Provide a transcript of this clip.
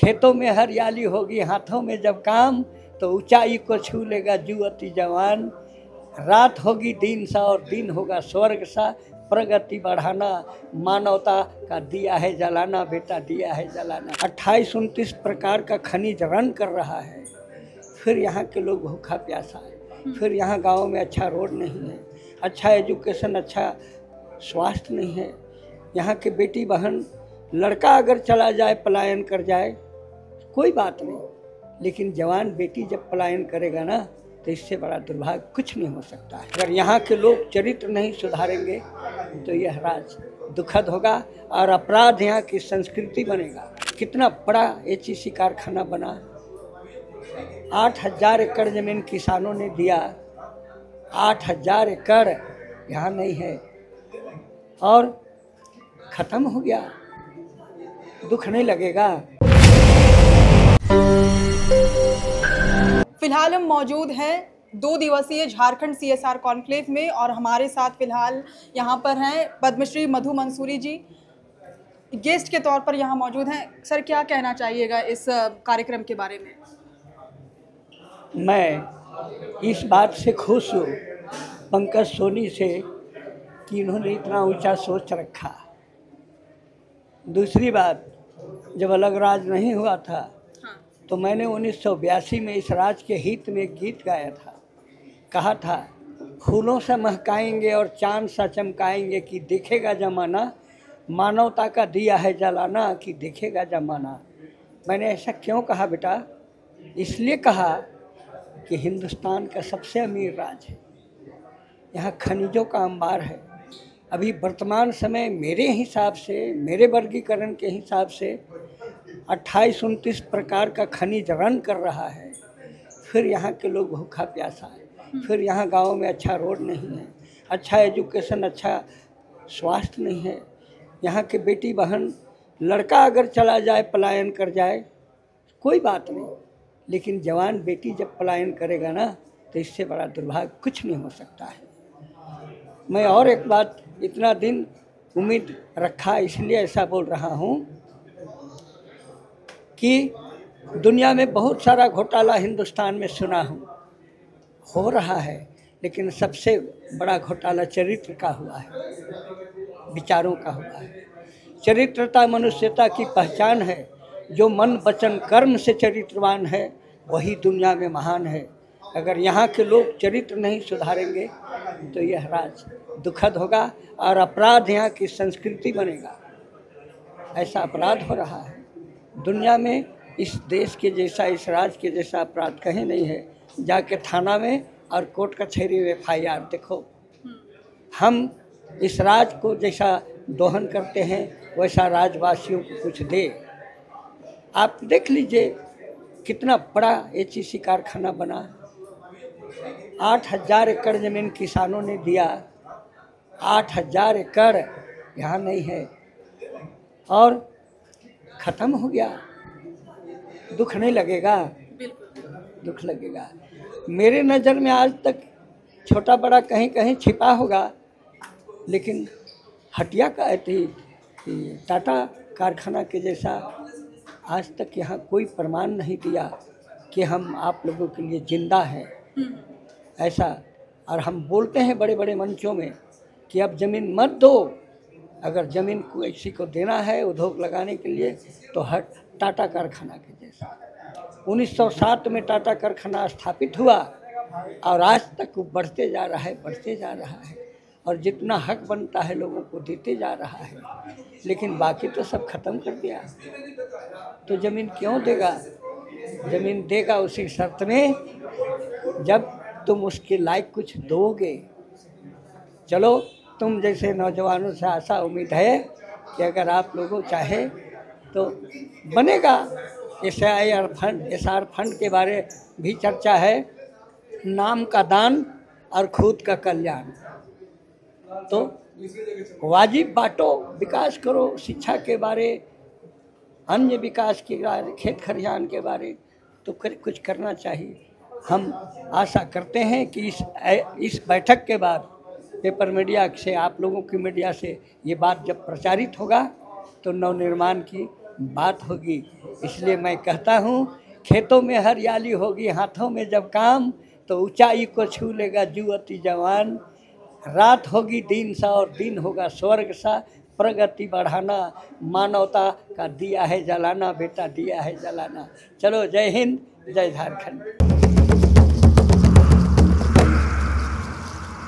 खेतों में हरियाली होगी, हाथों में जब काम, तो ऊंचाई को छू लेगा जुवती जवान। रात होगी दिन सा और दिन होगा स्वर्ग सा, प्रगति बढ़ाना मानवता का दिया है जलाना, बेटा दिया है जलाना। 28-29 प्रकार का खनिज रन कर रहा है, फिर यहाँ के लोग भूखा प्यासा है, फिर यहाँ गाँव में अच्छा रोड नहीं है, अच्छा एजुकेशन, अच्छा स्वास्थ्य नहीं है। यहाँ के बेटी बहन, लड़का अगर चला जाए, पलायन कर जाए, कोई बात नहीं, लेकिन जवान बेटी जब पलायन करेगा ना, तो इससे बड़ा दुर्भाग्य कुछ नहीं हो सकता है। अगर यहाँ के लोग चरित्र नहीं सुधारेंगे तो यह राज दुखद होगा और अपराध यहाँ की संस्कृति बनेगा। कितना बड़ा एचईसी कारखाना बना, 8000 एकड़ जमीन किसानों ने दिया, 8000 एकड़ यहाँ नहीं है और खत्म हो गया। दुख नहीं लगेगा? फिलहाल हम मौजूद हैं 2 दिवसीय झारखंड सीएसआर कॉन्क्लेव में और हमारे साथ फिलहाल यहाँ पर हैं पद्मश्री मधु मंसूरी जी, गेस्ट के तौर पर यहाँ मौजूद हैं। सर, क्या कहना चाहिएगा इस कार्यक्रम के बारे में? मैं इस बात से खुश हूँ पंकज सोनी से कि इन्होंने इतना ऊंचा सोच रखा। दूसरी बात, जब अलग राज नहीं हुआ था तो मैंने 1982 में इस राज के हित में एक गीत गाया था। कहा था, फूलों से महकाएंगे और चांद सा चमकाएंगे कि देखेगा जमाना, मानवता का दिया है जलाना कि देखेगा जमाना। मैंने ऐसा क्यों कहा बेटा? इसलिए कहा कि हिंदुस्तान का सबसे अमीर राज है, यहाँ खनिजों का अंबार है। अभी वर्तमान समय मेरे हिसाब से, मेरे वर्गीकरण के हिसाब से 28-29 प्रकार का खनिज रन कर रहा है, फिर यहाँ के लोग भूखा प्यासा है, फिर यहाँ गाँव में अच्छा रोड नहीं है, अच्छा एजुकेशन, अच्छा स्वास्थ्य नहीं है। यहाँ के बेटी बहन, लड़का अगर चला जाए, पलायन कर जाए, कोई बात नहीं, लेकिन जवान बेटी जब पलायन करेगा ना, तो इससे बड़ा दुर्भाग्य कुछ नहीं हो सकता है। मैं और एक बात, इतना दिन उम्मीद रखा इसलिए ऐसा बोल रहा हूँ कि दुनिया में बहुत सारा घोटाला हिंदुस्तान में सुना हूँ, हो रहा है, लेकिन सबसे बड़ा घोटाला चरित्र का हुआ है, विचारों का हुआ है। चरित्रता मनुष्यता की पहचान है। जो मन वचन कर्म से चरित्रवान है वही दुनिया में महान है। अगर यहाँ के लोग चरित्र नहीं सुधारेंगे तो यह राज दुखद होगा और अपराध यहाँ की संस्कृति बनेगा। ऐसा अपराध हो रहा है दुनिया में, इस देश के जैसा, इस राज्य के जैसा अपराध कहीं नहीं है। जाके थाना में और कोर्ट कचहरी में FIR देखो। हम इस राज को जैसा दोहन करते हैं वैसा राज्यवासियों को कुछ दे। आप देख लीजिए कितना बड़ा एचईसी कारखाना बना, 8000 एकड़ जमीन किसानों ने दिया, 8000 एकड़ यहाँ नहीं है और खत्म हो गया। दुख नहीं लगेगा? दुख लगेगा। मेरे नज़र में आज तक छोटा बड़ा कहीं कहीं छिपा होगा, लेकिन हटिया का टाटा कारखाना के जैसा आज तक यहाँ कोई प्रमाण नहीं दिया कि हम आप लोगों के लिए जिंदा हैं। ऐसा, और हम बोलते हैं बड़े बड़े मंचों में कि अब ज़मीन मत दो। अगर ज़मीन को किसी को देना है उद्योग लगाने के लिए तो हट टाटा कारखाना के जैसा। 1907 में टाटा कारखाना स्थापित हुआ और आज तक वो बढ़ते जा रहा है, बढ़ते जा रहा है, और जितना हक बनता है लोगों को देते जा रहा है, लेकिन बाकी तो सब खत्म कर दिया। तो ज़मीन क्यों देगा? ज़मीन देगा उसी शर्त में जब तुम उसके लायक कुछ दोगे। चलो, तुम जैसे नौजवानों से आशा उम्मीद है कि अगर आप लोगों चाहे तो बनेगा। SR फंड के बारे भी चर्चा है, नाम का दान और खुद का कल्याण। तो वाजिब बांटो, विकास करो, शिक्षा के बारे, अन्य विकास के बारे, खेत खलिहान के बारे, तो कुछ करना चाहिए। हम आशा करते हैं कि इस बैठक के बाद पेपर मीडिया से, आप लोगों की मीडिया से ये बात जब प्रचारित होगा तो नवनिर्माण की बात होगी। इसलिए मैं कहता हूँ, खेतों में हरियाली होगी, हाथों में जब काम, तो ऊंचाई को छू लेगा जुवती जवान। रात होगी दिन सा और दिन होगा स्वर्ग सा, प्रगति बढ़ाना मानवता का दिया है जलाना, बेटा दिया है जलाना। चलो, जय हिंद, जय झारखंड।